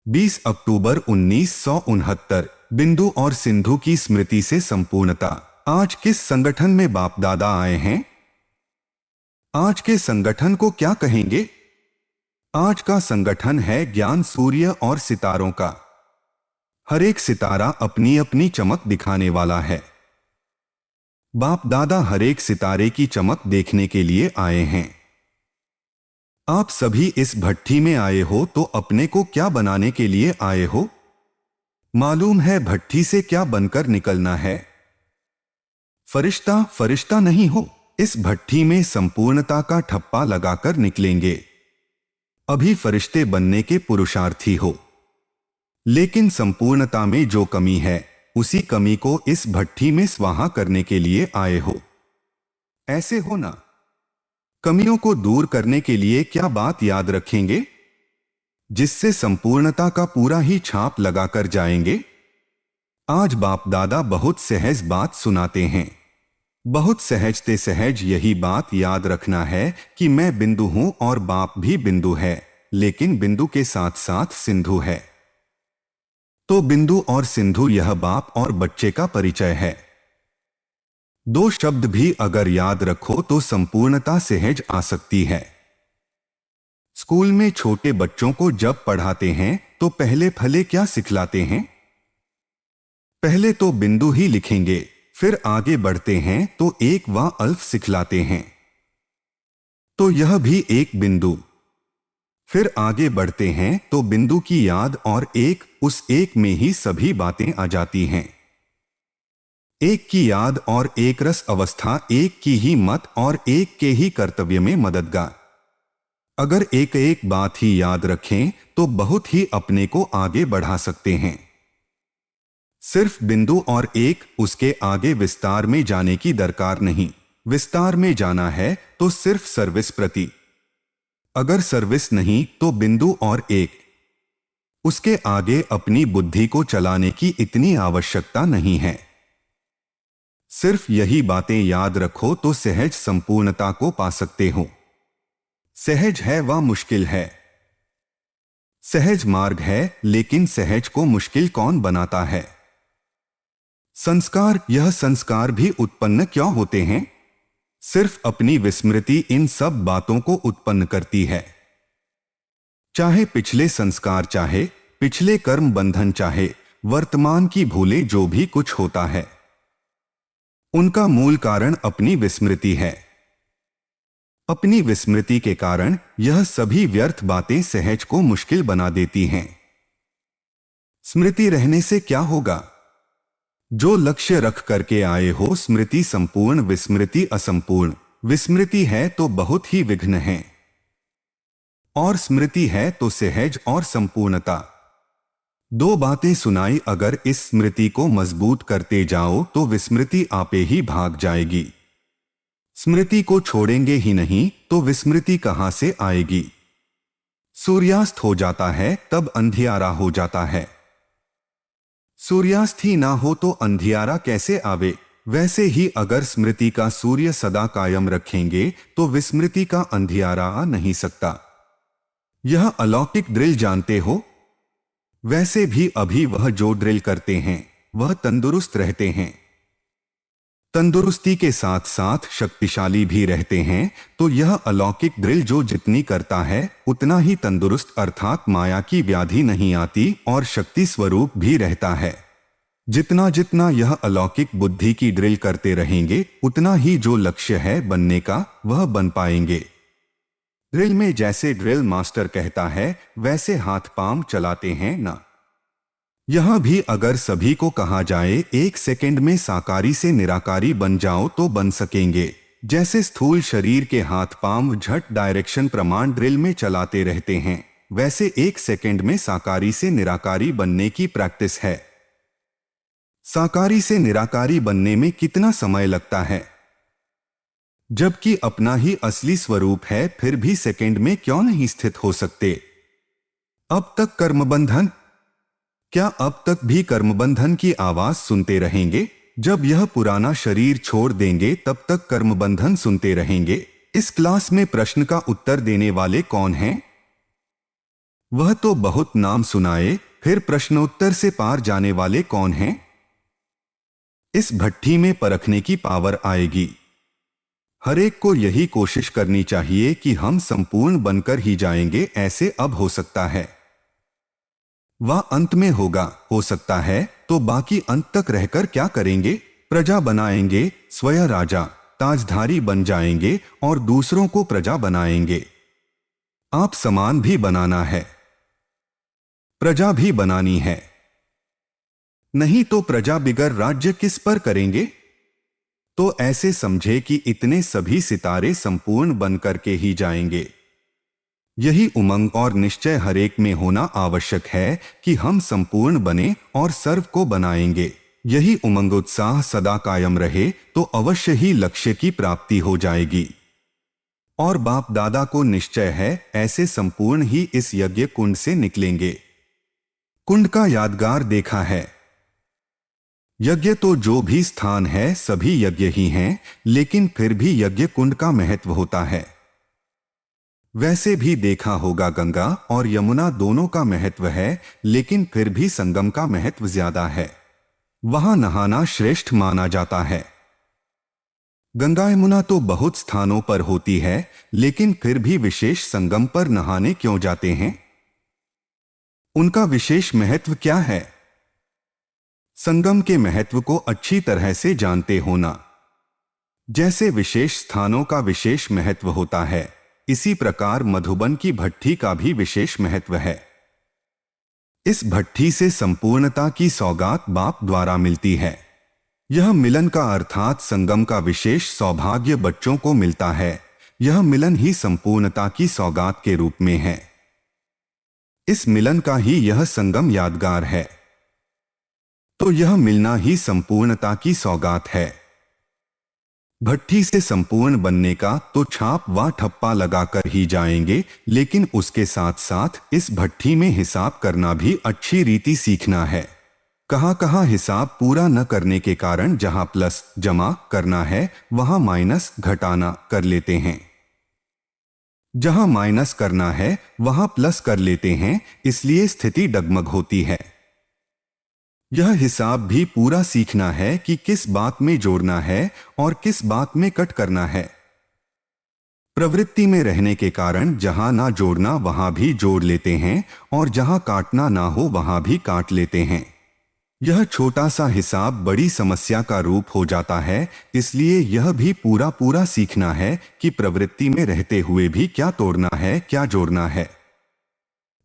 20 अक्टूबर 1969। बिंदु और सिंधु की स्मृति से संपूर्णता। आज किस संगठन में बाप दादा आए हैं? आज के संगठन को क्या कहेंगे? आज का संगठन है ज्ञान सूर्य और सितारों का। हर एक सितारा अपनी अपनी चमक दिखाने वाला है। बाप दादा हर एक सितारे की चमक देखने के लिए आए हैं। आप सभी इस भट्ठी में आए हो तो अपने को क्या बनाने के लिए आए हो? मालूम है भट्ठी से क्या बनकर निकलना है? फरिश्ता फरिश्ता नहीं हो, इस भट्ठी में संपूर्णता का ठप्पा लगाकर निकलेंगे। अभी फरिश्ते बनने के पुरुषार्थी हो, लेकिन संपूर्णता में जो कमी है उसी कमी को इस भट्ठी में स्वाहा करने के लिए आए हो। ऐसे हो ना? कमियों को दूर करने के लिए क्या बात याद रखेंगे जिससे संपूर्णता का पूरा ही छाप लगाकर जाएंगे? आज बाप दादा बहुत सहज बात सुनाते हैं। बहुत सहजते सहज यही बात याद रखना है कि मैं बिंदु हूं और बाप भी बिंदु है, लेकिन बिंदु के साथ साथ सिंधु है। तो बिंदु और सिंधु यह बाप और बच्चे का परिचय है। दो शब्द भी अगर याद रखो तो संपूर्णता सहज आ सकती है। स्कूल में छोटे बच्चों को जब पढ़ाते हैं तो पहले फले क्या सिखलाते हैं? पहले तो बिंदु ही लिखेंगे, फिर आगे बढ़ते हैं तो एक व अल्फ सिखलाते हैं। तो यह भी एक बिंदु। फिर आगे बढ़ते हैं तो बिंदु की याद और एक, उस एक में ही सभी बातें आ जाती हैं। एक की याद और एक रस अवस्था, एक की ही मत और एक के ही कर्तव्य में मददगार। अगर एक एक बात ही याद रखें तो बहुत ही अपने को आगे बढ़ा सकते हैं। सिर्फ बिंदु और एक, उसके आगे विस्तार में जाने की दरकार नहीं। विस्तार में जाना है तो सिर्फ सर्विस प्रति। अगर सर्विस नहीं तो बिंदु और एक, उसके आगे अपनी बुद्धि को चलाने की इतनी आवश्यकता नहीं है। सिर्फ यही बातें याद रखो तो सहज संपूर्णता को पा सकते हो। सहज है व मुश्किल है। सहज मार्ग है, लेकिन सहज को मुश्किल कौन बनाता है? संस्कार, यह संस्कार भी उत्पन्न क्यों होते हैं? सिर्फ अपनी विस्मृति इन सब बातों को उत्पन्न करती है। चाहे पिछले संस्कार, चाहे पिछले कर्म बंधन, चाहे वर्तमान की भूलें, जो भी कुछ होता है उनका मूल कारण अपनी विस्मृति है। अपनी विस्मृति के कारण यह सभी व्यर्थ बातें सहज को मुश्किल बना देती हैं। स्मृति रहने से क्या होगा? जो लक्ष्य रख करके आए हो, स्मृति संपूर्ण, विस्मृति असंपूर्ण। विस्मृति है तो बहुत ही विघ्न है, और स्मृति है तो सहज और संपूर्णता। दो बातें सुनाई, अगर इस स्मृति को मजबूत करते जाओ तो विस्मृति आपे ही भाग जाएगी। स्मृति को छोड़ेंगे ही नहीं तो विस्मृति कहां से आएगी? सूर्यास्त हो जाता है तब अंधियारा हो जाता है। सूर्यास्त ही ना हो तो अंधियारा कैसे आवे? वैसे ही अगर स्मृति का सूर्य सदा कायम रखेंगे तो विस्मृति का अंधियारा आ नहीं सकता। यह अलौकिक ड्रिल जानते हो? वैसे भी अभी वह जो ड्रिल करते हैं वह तंदुरुस्त रहते हैं। तंदुरुस्ती के साथ साथ शक्तिशाली भी रहते हैं। तो यह अलौकिक ड्रिल जो जितनी करता है उतना ही तंदुरुस्त, अर्थात माया की व्याधि नहीं आती और शक्ति स्वरूप भी रहता है। जितना जितना यह अलौकिक बुद्धि की ड्रिल करते रहेंगे उतना ही जो लक्ष्य है बनने का वह बन पाएंगे। ड्रिल में जैसे ड्रिल मास्टर कहता है वैसे हाथ पांव चलाते हैं ना। यहां भी अगर सभी को कहा जाए 1 सेकंड में साकारी से निराकारी बन जाओ तो बन सकेंगे। जैसे स्थूल शरीर के हाथ पांव झट डायरेक्शन प्रमाण ड्रिल में चलाते रहते हैं, वैसे 1 सेकंड में साकारी से निराकारी बनने की प्रैक्टिस है। साकारी से निराकारी बनने में कितना समय लगता है? जबकि अपना ही असली स्वरूप है, फिर भी सेकंड में क्यों नहीं स्थित हो सकते? अब तक कर्मबंधन, क्या अब तक भी कर्मबंधन की आवाज सुनते रहेंगे? जब यह पुराना शरीर छोड़ देंगे तब तक कर्मबंधन सुनते रहेंगे। इस क्लास में प्रश्न का उत्तर देने वाले कौन हैं? वह तो बहुत नाम सुनाए, फिर प्रश्नोत्तर से पार जाने वाले कौन हैं? इस भट्ठी में परखने की पावर आएगी। हर एक को यही कोशिश करनी चाहिए कि हम संपूर्ण बनकर ही जाएंगे। ऐसे अब हो सकता है वह अंत में होगा, हो सकता है तो बाकी अंत तक रहकर क्या करेंगे? प्रजा बनाएंगे, स्वयं राजा ताजधारी बन जाएंगे और दूसरों को प्रजा बनाएंगे। आप समान भी बनाना है, प्रजा भी बनानी है। नहीं तो प्रजा बिगर राज्य किस पर करेंगे? तो ऐसे समझे कि इतने सभी सितारे संपूर्ण बन करके ही जाएंगे। यही उमंग और निश्चय हरेक में होना आवश्यक है कि हम संपूर्ण बने और सर्व को बनाएंगे। यही उमंग उत्साह सदा कायम रहे तो अवश्य ही लक्ष्य की प्राप्ति हो जाएगी। और बाप दादा को निश्चय है ऐसे संपूर्ण ही इस यज्ञ कुंड से निकलेंगे। कुंड का यादगार देखा है। यज्ञ तो जो भी स्थान है सभी यज्ञ ही हैं, लेकिन फिर भी यज्ञ कुंड का महत्व होता है। वैसे भी देखा होगा गंगा और यमुना दोनों का महत्व है, लेकिन फिर भी संगम का महत्व ज्यादा है। वहां नहाना श्रेष्ठ माना जाता है। गंगा यमुना तो बहुत स्थानों पर होती है, लेकिन फिर भी विशेष संगम पर नहाने क्यों जाते हैं? उनका विशेष महत्व क्या है? संगम के महत्व को अच्छी तरह से जानते होना। जैसे विशेष स्थानों का विशेष महत्व होता है, इसी प्रकार मधुबन की भट्ठी का भी विशेष महत्व है। इस भट्ठी से संपूर्णता की सौगात बाप द्वारा मिलती है। यह मिलन का अर्थात संगम का विशेष सौभाग्य बच्चों को मिलता है। यह मिलन ही संपूर्णता की सौगात के रूप में है। इस मिलन का ही यह संगम यादगार है। तो यह मिलना ही संपूर्णता की सौगात है। भट्ठी से संपूर्ण बनने का तो छाप व ठप्पा लगाकर ही जाएंगे, लेकिन उसके साथ साथ इस भट्ठी में हिसाब करना भी अच्छी रीति सीखना है। कहाँ हिसाब पूरा न करने के कारण जहां प्लस जमा करना है वहां माइनस घटाना कर लेते हैं। जहां माइनस करना है वहां प्लस कर लेते हैं, इसलिए स्थिति डगमग होती है। यह हिसाब भी पूरा सीखना है कि किस बात में जोड़ना है और किस बात में कट करना है। प्रवृत्ति में रहने के कारण जहां ना जोड़ना वहां भी जोड़ लेते हैं और जहां काटना ना हो वहां भी काट लेते हैं। यह छोटा सा हिसाब बड़ी समस्या का रूप हो जाता है, इसलिए यह भी पूरा पूरा सीखना है कि प्रवृत्ति में रहते हुए भी क्या तोड़ना है, क्या जोड़ना है।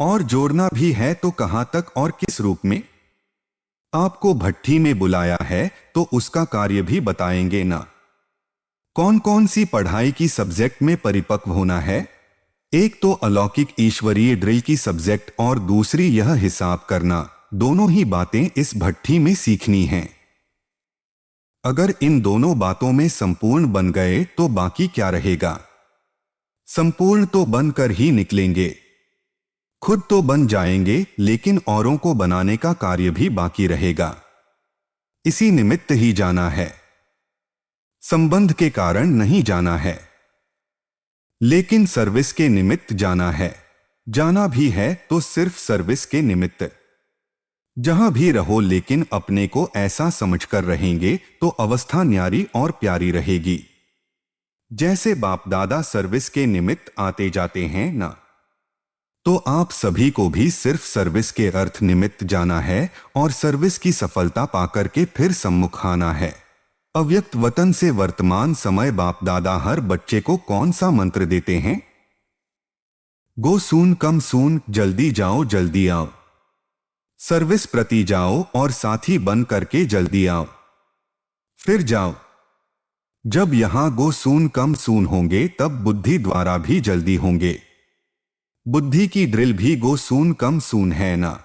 और जोड़ना भी है तो कहां तक और किस रूप में। आपको भट्ठी में बुलाया है तो उसका कार्य भी बताएंगे ना। कौन कौन सी पढ़ाई की सब्जेक्ट में परिपक्व होना है? एक तो अलौकिक ईश्वरीय ड्रिल की सब्जेक्ट और दूसरी यह हिसाब करना। दोनों ही बातें इस भट्ठी में सीखनी हैं। अगर इन दोनों बातों में संपूर्ण बन गए तो बाकी क्या रहेगा? संपूर्ण तो बनकर ही निकलेंगे। खुद तो बन जाएंगे, लेकिन औरों को बनाने का कार्य भी बाकी रहेगा। इसी निमित्त ही जाना है। संबंध के कारण नहीं जाना है, लेकिन सर्विस के निमित्त जाना है। जाना भी है तो सिर्फ सर्विस के निमित्त। जहां भी रहो लेकिन अपने को ऐसा समझकर रहेंगे तो अवस्था न्यारी और प्यारी रहेगी। जैसे बाप दादा सर्विस के निमित्त आते जाते हैं ना, तो आप सभी को भी सिर्फ सर्विस के अर्थ निमित्त जाना है और सर्विस की सफलता पाकर के फिर सम्मुख आना है। अव्यक्त वतन से वर्तमान समय बाप दादा हर बच्चे को कौन सा मंत्र देते हैं? गो सून कम सून, जल्दी जाओ जल्दी आओ। सर्विस प्रति जाओ और साथी बन करके जल्दी आओ। फिर जाओ। जब यहां गो सून कम सून होंगे तब बुद्धि द्वारा भी जल्दी होंगे। बुद्धि की ड्रिल भी गो सून कम सून है ना।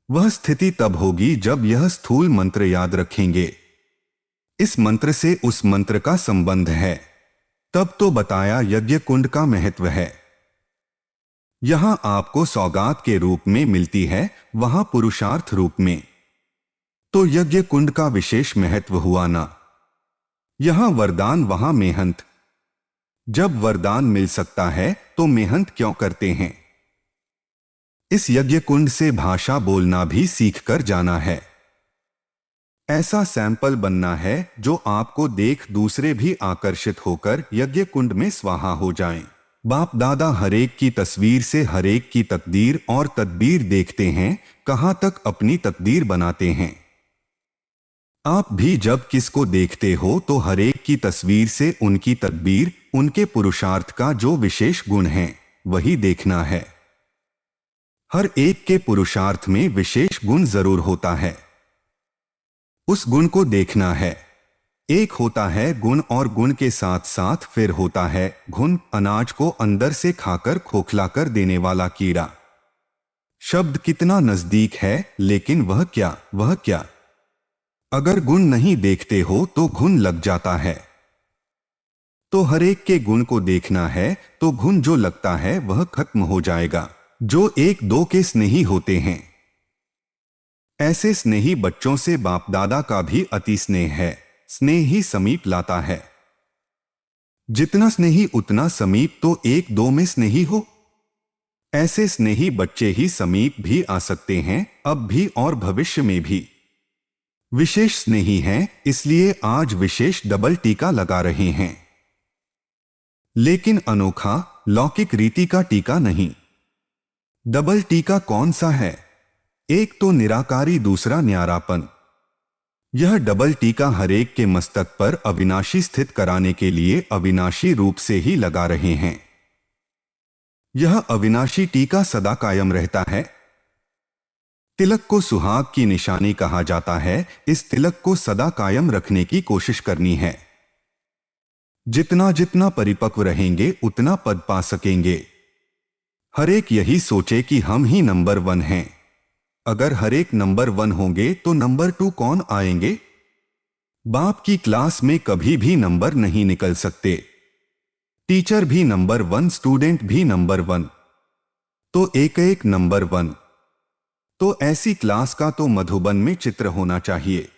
वह स्थिति तब होगी जब यह स्थूल मंत्र याद रखेंगे। इस मंत्र से उस मंत्र का संबंध है। तब तो बताया यज्ञ कुंड का महत्व है। यहां आपको सौगात के रूप में मिलती है, वहां पुरुषार्थ रूप में। तो यज्ञ कुंड का विशेष महत्व हुआ ना। यहां वरदान वहां मेहनत। जब वरदान मिल सकता है तो मेहनत क्यों करते हैं? इस यज्ञ कुंड से भाषा बोलना भी सीख कर जाना है। ऐसा सैंपल बनना है जो आपको देख दूसरे भी आकर्षित होकर यज्ञ कुंड में स्वाहा हो जाएं। बाप दादा हरेक की तस्वीर से हरेक की तकदीर और तदबीर देखते हैं, कहां तक अपनी तकदीर बनाते हैं। आप भी जब किसको देखते हो तो हरेक की तस्वीर से उनकी तदबीर, उनके पुरुषार्थ का जो विशेष गुण है वही देखना है। हर एक के पुरुषार्थ में विशेष गुण जरूर होता है, उस गुण को देखना है। एक होता है गुण और गुण के साथ साथ फिर होता है घुन, अनाज को अंदर से खाकर खोखला कर देने वाला कीड़ा। शब्द कितना नजदीक है लेकिन वह क्या। अगर गुण नहीं देखते हो तो घुन लग जाता है। तो हर एक के गुण को देखना है तो घुन जो लगता है वह खत्म हो जाएगा। जो एक दो के स्नेही होते हैं, ऐसे स्नेही बच्चों से बाप दादा का भी अति स्नेह है। स्नेह ही समीप लाता है। जितना स्नेही उतना समीप, तो एक दो में स्नेही हो। ऐसे स्नेही बच्चे ही समीप भी आ सकते हैं, अब भी और भविष्य में भी। विशेष स्नेही हैं, इसलिए आज विशेष डबल टीका लगा रहे हैं, लेकिन अनोखा लौकिक रीति का टीका नहीं। डबल टीका कौन सा है? एक तो निराकारी, दूसरा न्यारापन। यह डबल टीका हरेक के मस्तक पर अविनाशी स्थित कराने के लिए अविनाशी रूप से ही लगा रहे हैं। यह अविनाशी टीका सदा कायम रहता है। तिलक को सुहाग की निशानी कहा जाता है। इस तिलक को सदा कायम रखने की कोशिश करनी है। जितना जितना परिपक्व रहेंगे उतना पद पा सकेंगे। हरेक यही सोचे कि हम ही नंबर 1 हैं। अगर हरेक नंबर 1 होंगे तो नंबर 2 कौन आएंगे? बाप की क्लास में कभी भी नंबर नहीं निकल सकते। टीचर भी नंबर 1, स्टूडेंट भी नंबर 1, तो एक नंबर 1। तो ऐसी क्लास का तो मधुबन में चित्र होना चाहिए।